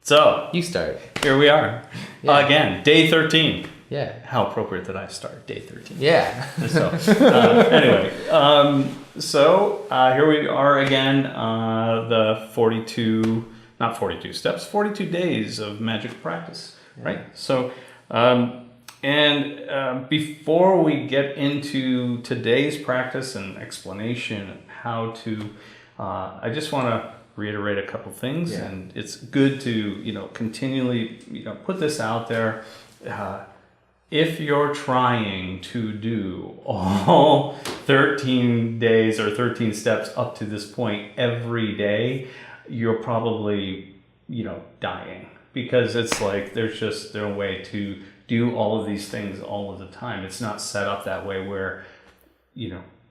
So, You start. here we are. Yeah. Again, day 13. Yeah. How appropriate that I start day 13. Yeah. So, anyway, here we are again, the 42, not 42 steps, 42 days of magic practice, right? So, before we get into today's practice and explanation of how to, I just want to reiterate a couple things, and it's good to, continually, put this out there. If you're trying to do all 13 days or 13 steps up to this point every day, you're probably, dying, because it's like there's just no way to do all of these things all of the time. It's not set up that way where,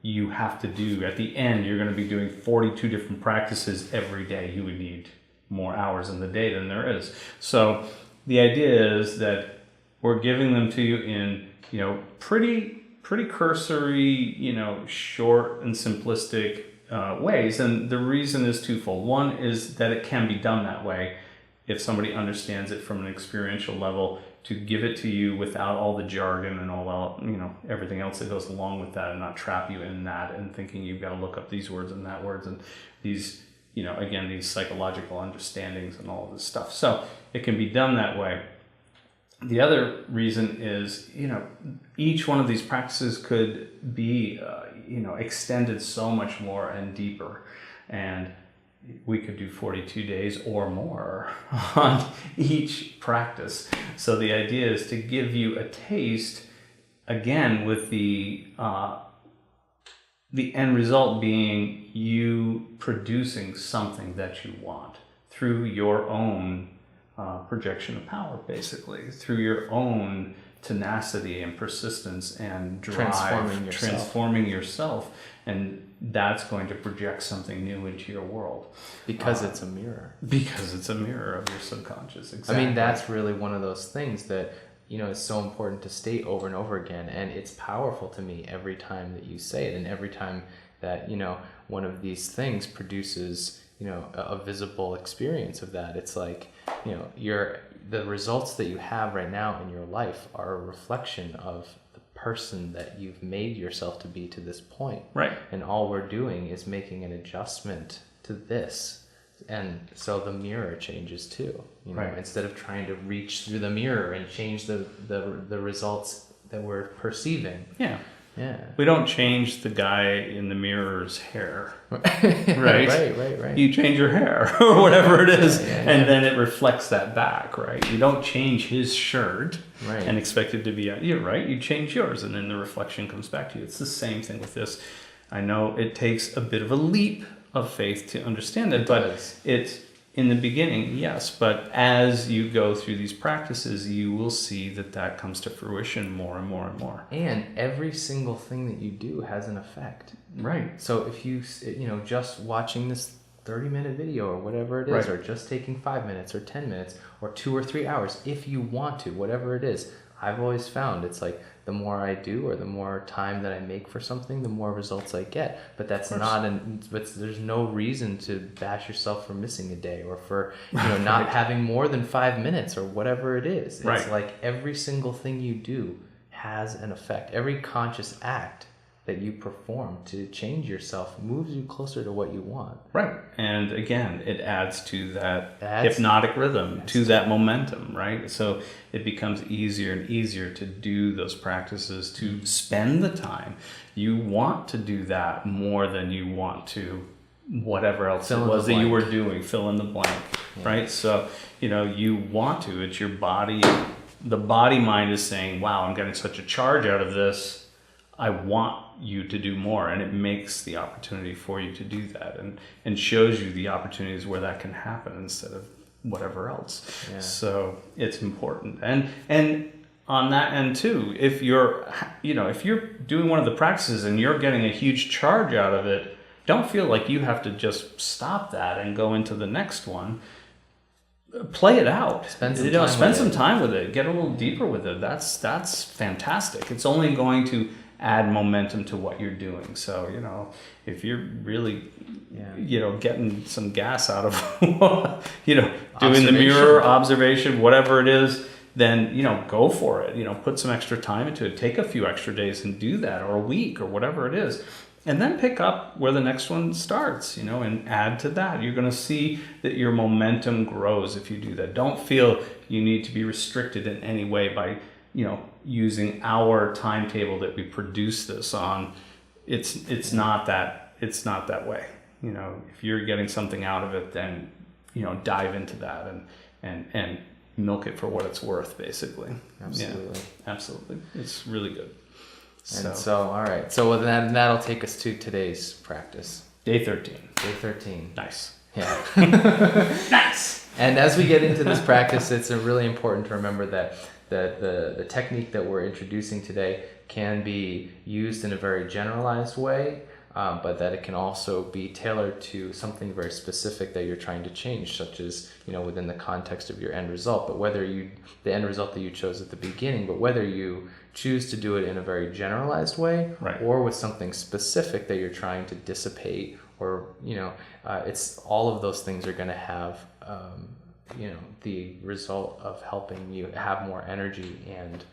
you have to do, at the end, you're going to be doing 42 different practices every day. You would need more hours in the day than there is. So the idea is that we're giving them to you in, pretty cursory, short and simplistic ways. And the reason is twofold. One is that it can be done that way if somebody understands it from an experiential level, to give it to you without all the jargon and all, everything else that goes along with that, and not trap you in that and thinking you've got to look up these words and that words and these, again, these psychological understandings and all of this stuff. So it can be done that way. The other reason is, each one of these practices could be, extended so much more and deeper. And we could do 42 days or more on each practice. So the idea is to give you a taste, again, with the end result being you producing something that you want through your own projection of power, basically, through your own tenacity and persistence and drive, transforming yourself, and that's going to project something new into your world. Because it's a mirror. Because it's a mirror of your subconscious, exactly. I mean, that's really one of those things that, is so important to state over and over again, and it's powerful to me every time that you say it, and every time that, one of these things produces, a visible experience of that. It's like, the results that you have right now in your life are a reflection of the person that you've made yourself to be to this point. Right. And all we're doing is making an adjustment to this. And so the mirror changes too. Right. Instead of trying to reach through the mirror and change the results that we're perceiving. Yeah. Yeah. We don't change the guy in the mirror's hair. Right. Right. You change your hair or whatever it is, and then it reflects that back, right? You don't change his shirt and expect it to be, you're right, you change yours, and then the reflection comes back to you. It's the same thing with this. I know it takes a bit of a leap of faith to understand it, but it's in the beginning, yes, but as you go through these practices, you will see that comes to fruition more and more and more. And every single thing that you do has an effect. Right. So if you, just watching this 30-minute video or whatever it is, or just taking 5 minutes or 10 minutes or 2 or 3 hours, if you want to, whatever it is, I've always found it's like the more I do or the more time that I make for something, the more results I get. But that's there's no reason to bash yourself for missing a day or for not having more than 5 minutes or whatever it is. It's like every single thing you do has an effect. Every conscious act that you perform to change yourself moves you closer to what you want. Right. And again, it adds to that hypnotic rhythm, to that momentum, right? So it becomes easier and easier to do those practices, to spend the time. You want to do that more than you want to whatever else it was that you were doing, fill in the blank, right? So, you want to, it's your body, the body mind is saying, wow, I'm getting such a charge out of this. I want you to do more, and it makes the opportunity for you to do that, and shows you the opportunities where that can happen instead of whatever else. Yeah. So it's important, and on that end too, if you're doing one of the practices and you're getting a huge charge out of it, don't feel like you have to just stop that and go into the next one. Play it out. Spend some time with it. Get a little deeper with it. That's fantastic. It's only going to add momentum to what you're doing. So, if you're really, getting some gas out of, doing the mirror observation, whatever it is, then, go for it, put some extra time into it, take a few extra days and do that, or a week or whatever it is. And then pick up where the next one starts, and add to that. You're going to see that your momentum grows if you do that. Don't feel you need to be restricted in any way by, using our timetable that we produce this on. It's not that way. If you're getting something out of it, then, dive into that and milk it for what it's worth, basically. Absolutely. Yeah, absolutely. It's really good. And so all right. So then that'll take us to today's practice. Day 13. Day 13. Nice. Yeah. Nice. And as we get into this practice, it's really important to remember that the technique that we're introducing today can be used in a very generalized way, but that it can also be tailored to something very specific that you're trying to change, such as, within the context of your end result. But the end result that you chose at the beginning, but whether you choose to do it in a very generalized way, right, or with something specific that you're trying to dissipate, or, it's all of those things are going to have, the result of helping you have more energy and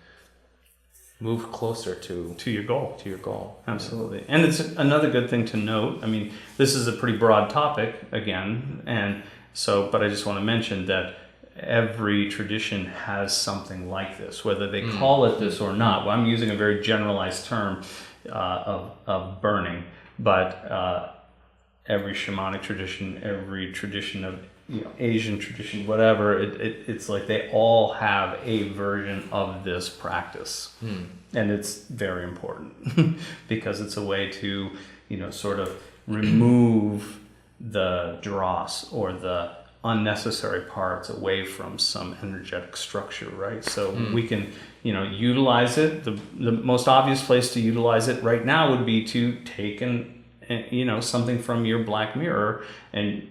move closer to your goal. To your goal. Absolutely. And it's another good thing to note. I mean, this is a pretty broad topic again, but I just want to mention that every tradition has something like this, whether they call it this or not. Well, I'm using a very generalized term of burning, but every shamanic tradition, every tradition of Asian tradition, whatever, it's like they all have a version of this practice. And it's very important because it's a way to, sort of remove the dross or the unnecessary parts away from some energetic structure, right? So we can, utilize it. The most obvious place to utilize it right now would be to take something from your black mirror and,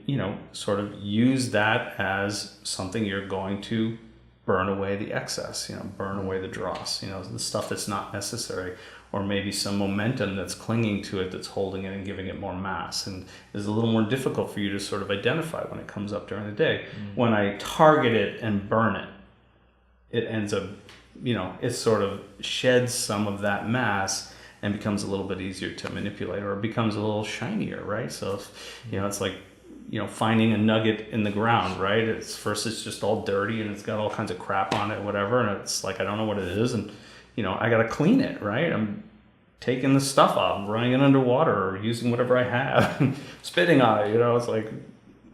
sort of use that as something you're going to burn away the excess, burn away the dross, the stuff that's not necessary, or maybe some momentum that's clinging to it, that's holding it and giving it more mass, and is a little more difficult for you to sort of identify when it comes up during the day. When I target it and burn it, it ends up, it sort of sheds some of that mass and becomes a little bit easier to manipulate, or it becomes a little shinier, right? So, it's like, finding a nugget in the ground, right? It's just all dirty and it's got all kinds of crap on it, whatever, and it's like, I don't know what it is, and I gotta clean it, right? I'm taking the stuff off, I'm running it underwater, or using whatever I have, spitting on it, it's like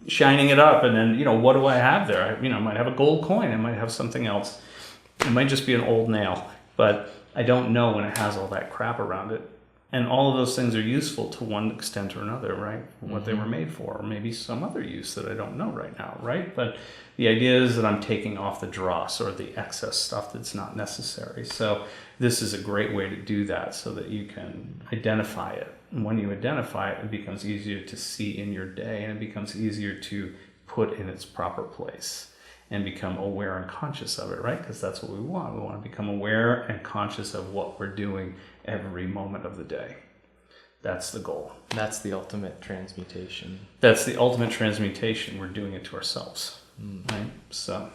shining it up, and then, what do I have there? I might have a gold coin, I might have something else, it might just be an old nail, but I don't know when it has all that crap around it. And all of those things are useful to one extent or another, right? What they were made for, or maybe some other use that I don't know right now, right? But the idea is that I'm taking off the dross or the excess stuff that's not necessary. So this is a great way to do that, so that you can identify it. And when you identify it, it becomes easier to see in your day, and it becomes easier to put in its proper place and become aware and conscious of it, right? Because that's what we want. We want to become aware and conscious of what we're doing every moment of the day. That's the goal. That's the ultimate transmutation. That's the ultimate transmutation. We're doing it to ourselves, right? So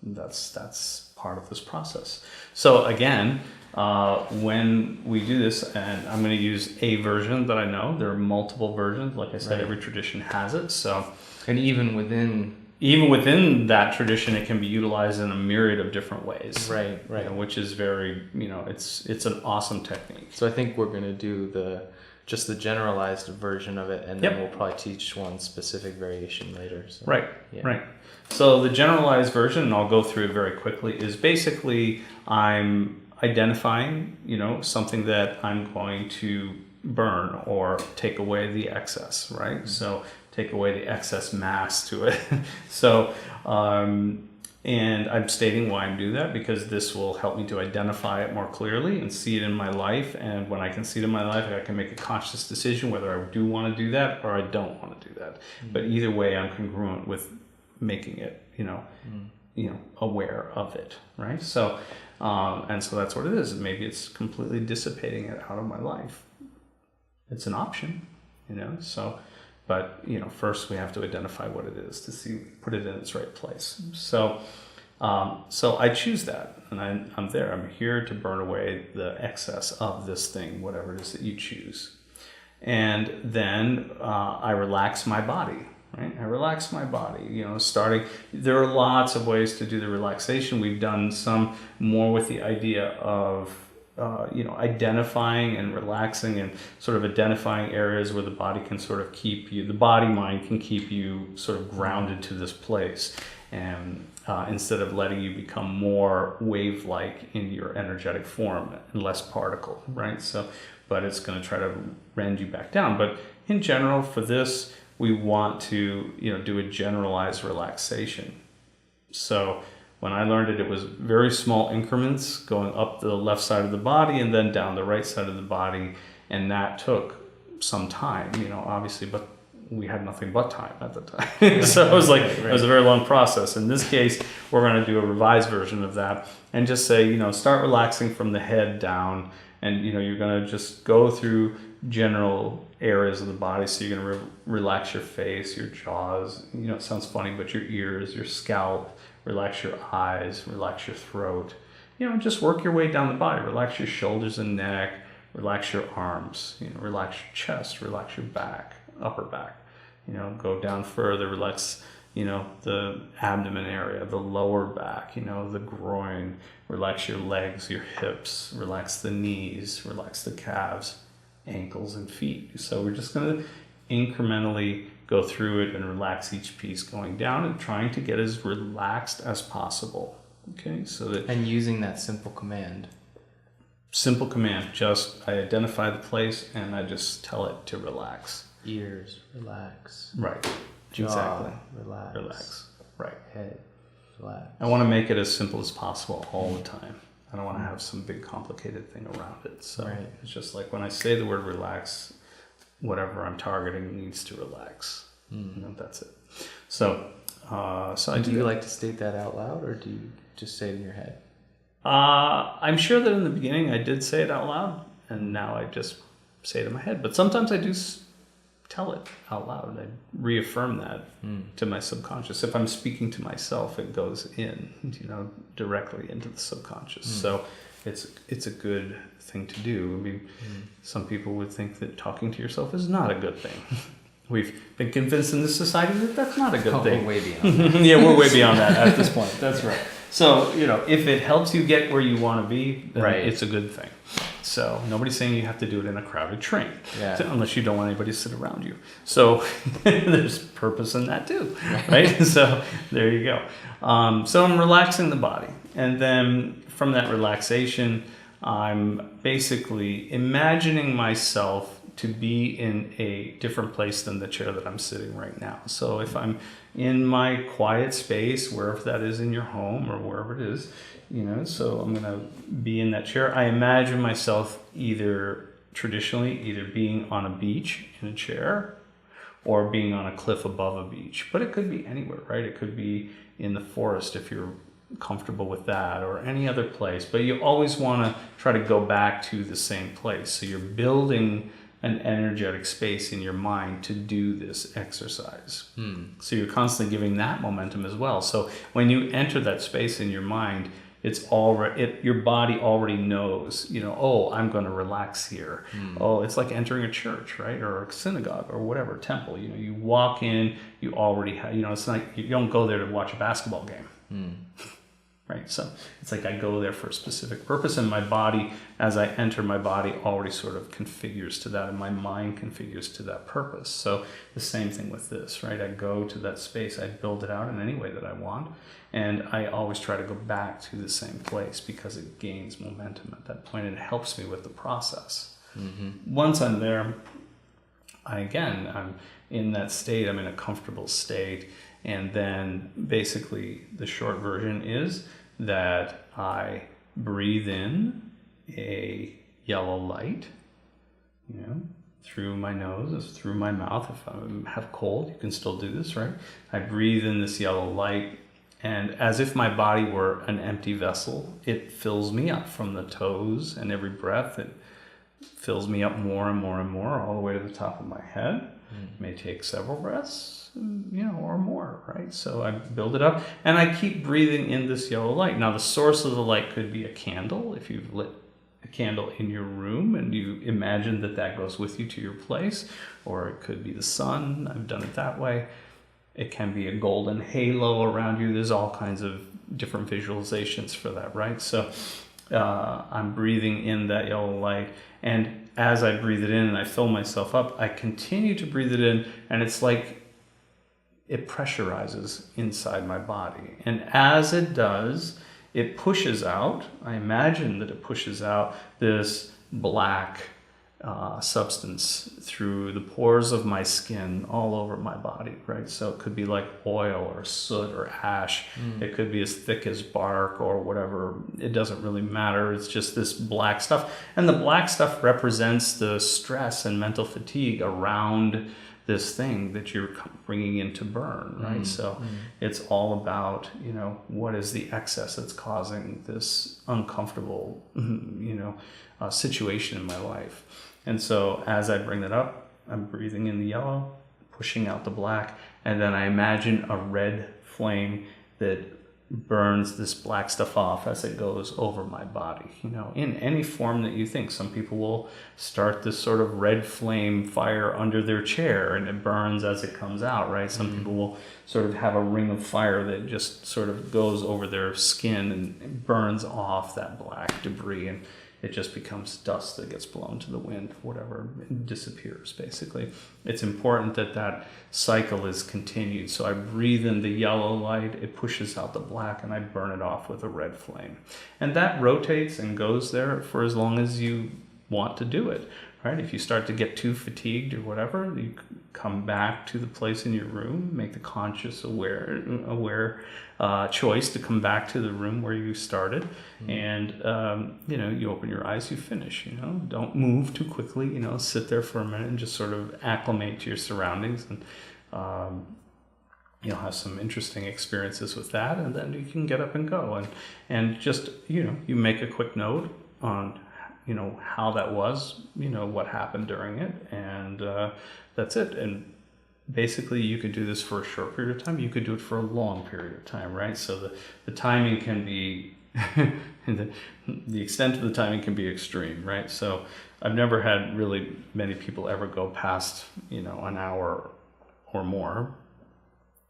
that's part of this process. So again, when we do this, and I'm going to use a version that I know, there are multiple versions. Like I said, every tradition has it. So, and even within that tradition, it can be utilized in a myriad of different ways. Right. Which is very, it's an awesome technique. So I think we're going to do just the generalized version of it, and then we'll probably teach one specific variation later. So, right. So the generalized version, and I'll go through it very quickly, is basically I'm identifying, something that I'm going to burn or take away the excess, right? So take away the excess mass to it. So, and I'm stating why I'm doing that, because this will help me to identify it more clearly and see it in my life. And when I can see it in my life, I can make a conscious decision whether I do want to do that or I don't want to do that. But either way, I'm congruent with making it, aware of it, right? So, and so that's what it is. Maybe it's completely dissipating it out of my life. It's an option, so, but, first we have to identify what it is to put it in its right place. So, so I choose that, and I'm there. I'm here to burn away the excess of this thing, whatever it is that you choose. And then I relax my body, right? I relax my body, there are lots of ways to do the relaxation. We've done some more with the idea of, identifying and relaxing and sort of identifying areas where the body can sort of the body mind can keep you sort of grounded to this place. And instead of letting you become more wave-like in your energetic form and less particle, right? So, but it's going to try to rend you back down. But in general, for this, we want to, do a generalized relaxation. So when I learned it was very small increments going up the left side of the body and then down the right side of the body. And that took some time, obviously, but we had nothing but time at the time. So it was like, it was a very long process. In this case, we're going to do a revised version of that and just say, start relaxing from the head down. And, you're going to just go through general areas of the body. So you're going to relax your face, your jaws, it sounds funny, but your ears, your scalp, relax your eyes, relax your throat, just work your way down the body. Relax your shoulders and neck, relax your arms, relax your chest, relax your back, upper back, go down further, relax, the abdomen area, the lower back, the groin, relax your legs, your hips, relax the knees, relax the calves, ankles, and feet. So we're just going to incrementally go through it and relax each piece going down and trying to get as relaxed as possible. Okay, so that... And using that simple command. Simple command, just I identify the place and I just tell it to relax. Ears, relax. Right. Jaw, Exactly. relax. Relax. Right. Head, relax. I want to make it as simple as possible all the time. I don't want to have some big complicated thing around it. So It's just like when I say the word relax, whatever I'm targeting needs to relax. That's it. So, Do you like to state that out loud, or do you just say it in your head? I'm sure that in the beginning I did say it out loud, and now I just say it in my head. But sometimes I do tell it out loud. I reaffirm that to my subconscious. If I'm speaking to myself, it goes in, directly into the subconscious. So it's a good thing to do. I mean, some people would think that talking to yourself is not a good thing. We've been convinced in this society that that's not a good thing. We're way beyond that. Yeah, we're way beyond that at this point. That's right. So, if it helps you get where you want to be, then it's a good thing. So nobody's saying you have to do it in a crowded train, unless you don't want anybody to sit around you. So there's purpose in that too, right? So there you go. So I'm relaxing the body. And then from that relaxation, I'm basically imagining myself to be in a different place than the chair that I'm sitting right now. So if I'm in my quiet space, wherever that is in your home or wherever it is, so I'm going to be in that chair. I imagine myself either being on a beach in a chair or being on a cliff above a beach. But it could be anywhere, right? It could be in the forest if you're comfortable with that, or any other place. But you always want to try to go back to the same place. So you're building an energetic space in your mind to do this exercise. So you're constantly giving that momentum as well. So when you enter that space in your mind, your body already knows, oh, I'm going to relax here. Oh, it's like entering a church, right? Or a synagogue or whatever, temple. You walk in, you already have, it's like you don't go there to watch a basketball game. Right? So it's like I go there for a specific purpose, and my body, as I enter, my body already sort of configures to that, and my mind configures to that purpose. So the same thing with this, right? I go to that space, I build it out in any way that I want, and I always try to go back to the same place because it gains momentum at that point, and it helps me with the process. Once I'm there, I'm in that state, I'm in a comfortable state, and then basically the short version is that I breathe in a yellow light, through my nose, through my mouth. If I have cold, you can still do this, right? I breathe in this yellow light, And as if my body were an empty vessel, it fills me up from the toes, and every breath it fills me up more and more and more, all the way to the top of my head. It may take several breaths, or more, right? So I build it up, and I keep breathing in this yellow light. Now, the source of the light could be a candle. If you've lit a candle in your room and you imagine that goes with you to your place, or it could be the sun. I've done it that way. It can be a golden halo around you. There's all kinds of different visualizations for that, right? So I'm breathing in that yellow light, and as I breathe it in and I fill myself up, I continue to breathe it in, and it's like it pressurizes inside my body. And as it does, it pushes out, I imagine that it pushes out this black substance through the pores of my skin all over my body, right? So it could be like oil or soot or ash. It could be as thick as bark or whatever. It doesn't really matter. It's just this black stuff. And the black stuff represents the stress and mental fatigue around this thing that you're bringing in to burn, right? So it's all about, what is the excess that's causing this uncomfortable, situation in my life. And so as I bring that up, I'm breathing in the yellow, pushing out the black, and then I imagine a red flame that burns this black stuff off as it goes over my body, in any form that you think. Some people will start this sort of red flame fire under their chair and it burns as it comes out, right? Some people will sort of have a ring of fire that just sort of goes over their skin and burns off that black debris, and it just becomes dust that gets blown to the wind, whatever, it disappears, basically. It's important that cycle is continued. So I breathe in the yellow light, it pushes out the black, and I burn it off with a red flame. And that rotates and goes there for as long as you want to do it, right? If you start to get too fatigued or whatever, you come back to the place in your room, make the conscious aware choice to come back to the room where you started, and you open your eyes, you finish. Don't move too quickly. Sit there for a minute and just sort of acclimate to your surroundings, and you'll have some interesting experiences with that, and then you can get up and go, and just you make a quick note on how that was, what happened during it, and that's it. And basically you could do this for a short period of time, you could do it for a long period of time, right? So the timing can be the extent of the timing can be extreme, right? So I've never had really many people ever go past an hour or more.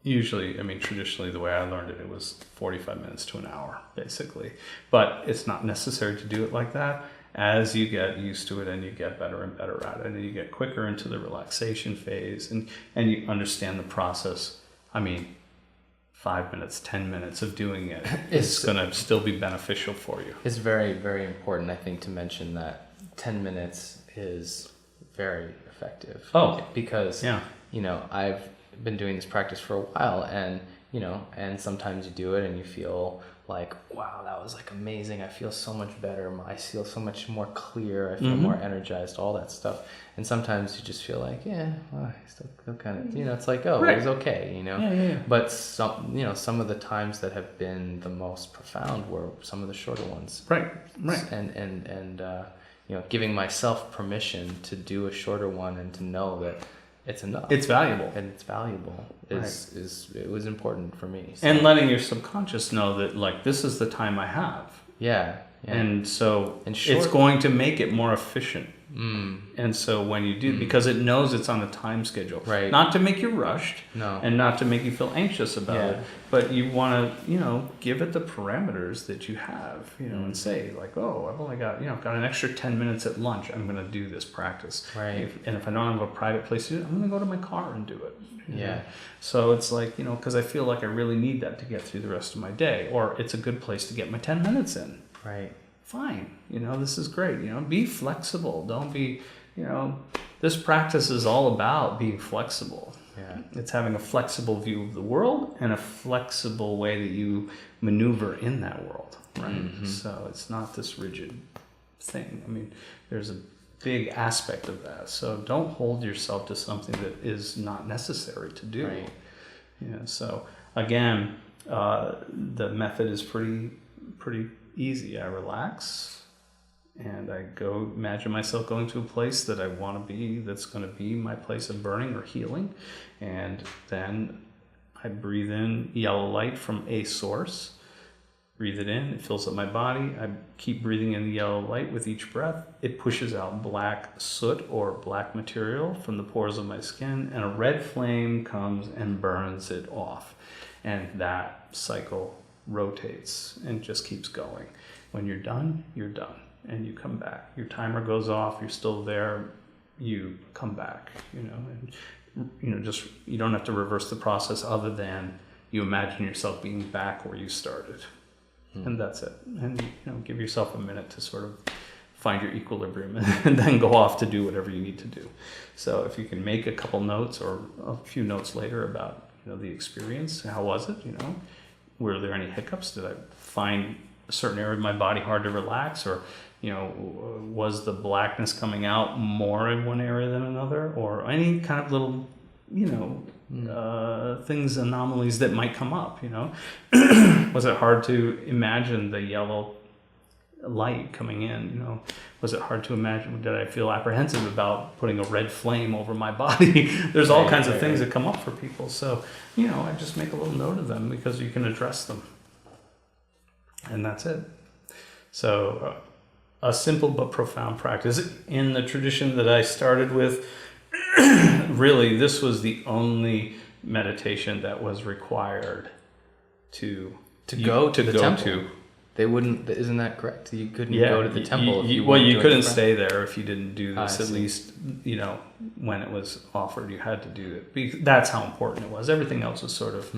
Usually, traditionally the way I learned it was 45 minutes to an hour, basically. But it's not necessary to do it like that. As you get used to it and you get better and better at it, and you get quicker into the relaxation phase, and you understand the process, 5 minutes, 10 minutes of doing it is going to still be beneficial for you. It's very, very important, I think, to mention that 10 minutes is very effective. Oh, because, I've been doing this practice for a while, and sometimes you do it and you feel like, wow, that was like amazing. I feel so much better. I feel so much more clear. I feel more energized, all that stuff. And sometimes you just feel like, I still kind of, it's like, oh, right. It was okay, Yeah. But some of the times that have been the most profound were some of the shorter ones. Right. And giving myself permission to do a shorter one and to know that it's enough. It's valuable. And it's valuable. It was important for me. So. And letting your subconscious know that, this is the time I have. Yeah. And so it's going to make it more efficient. And so when you do, because it knows it's on a time schedule, right? Not to make you rushed, no, and not to make you feel anxious about it, but you want to, give it the parameters that you have, and say like, oh, I've only got, got an extra 10 minutes at lunch. I'm going to do this practice, right? And if I don't have a private place to do it, I'm going to go to my car and do it. Yeah. So it's like, because I feel like I really need that to get through the rest of my day, or it's a good place to get my 10 minutes in. Right. Fine, this is great, be flexible. Don't be, this practice is all about being flexible. Yeah. It's having a flexible view of the world and a flexible way that you maneuver in that world, right? Mm-hmm. So it's not this rigid thing. There's a big aspect of that. So don't hold yourself to something that is not necessary to do. Right. So again, the method is pretty easy. I relax and I go imagine myself going to a place that I want to be, that's going to be my place of burning or healing. And then I breathe in yellow light from a source. Breathe it in, it fills up my body. I keep breathing in the yellow light with each breath. It pushes out black soot or black material from the pores of my skin, and a red flame comes and burns it off. And that cycle rotates and just keeps going. When you're done, and you come back. Your timer goes off, you're still there, you come back, and just, you don't have to reverse the process other than you imagine yourself being back where you started. And that's it. And give yourself a minute to sort of find your equilibrium and then go off to do whatever you need to do. So if you can make a couple notes or a few notes later about the experience, how was it? Were there any hiccups? Did I find a certain area of my body hard to relax, or was the blackness coming out more in one area than another, or any kind of little things, anomalies that might come up, Was it hard to imagine the yellow light coming in, Was it hard to imagine? Did I feel apprehensive about putting a red flame over my body? There's all kinds of things that come up for people. So, I just make a little note of them because you can address them. And that's it. So, a simple but profound practice. In the tradition that I started with, really, this was the only meditation that was required to go to the temple. They wouldn't. Isn't that correct? You couldn't go to the temple. You couldn't stay there if you didn't do this. At least when it was offered, you had to do it. That's how important it was. Everything else was sort of,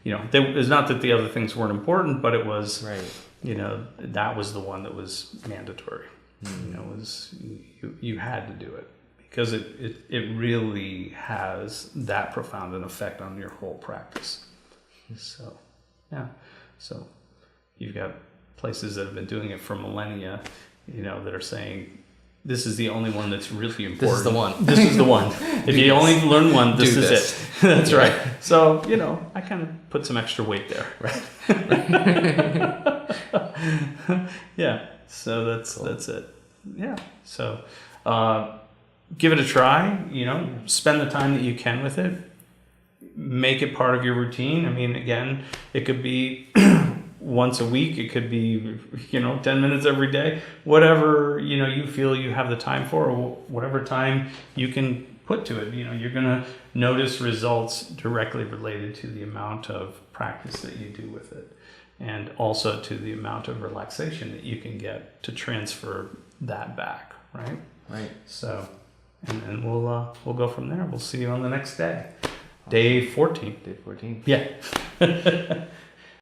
it's not that the other things weren't important, but it was, that was the one that was mandatory. You had to do it. Because it really has that profound an effect on your whole practice. So, So you've got places that have been doing it for millennia, that are saying, this is the only one that's really important. This is the one. This is the one. If you only learn one, this is it. That's right. So, I kind of put some extra weight there. Right. Yeah. So that's it. Yeah. So, give it a try, spend the time that you can with it. Make it part of your routine. I mean, again, it could be once a week. It could be, 10 minutes every day. Whatever, you feel you have the time for, or whatever time you can put to it. You're going to notice results directly related to the amount of practice that you do with it. And also to the amount of relaxation that you can get to transfer that back, right? Right. So... and then we'll go from there. We'll see you on the next day. Day 14. Day 14. Yeah.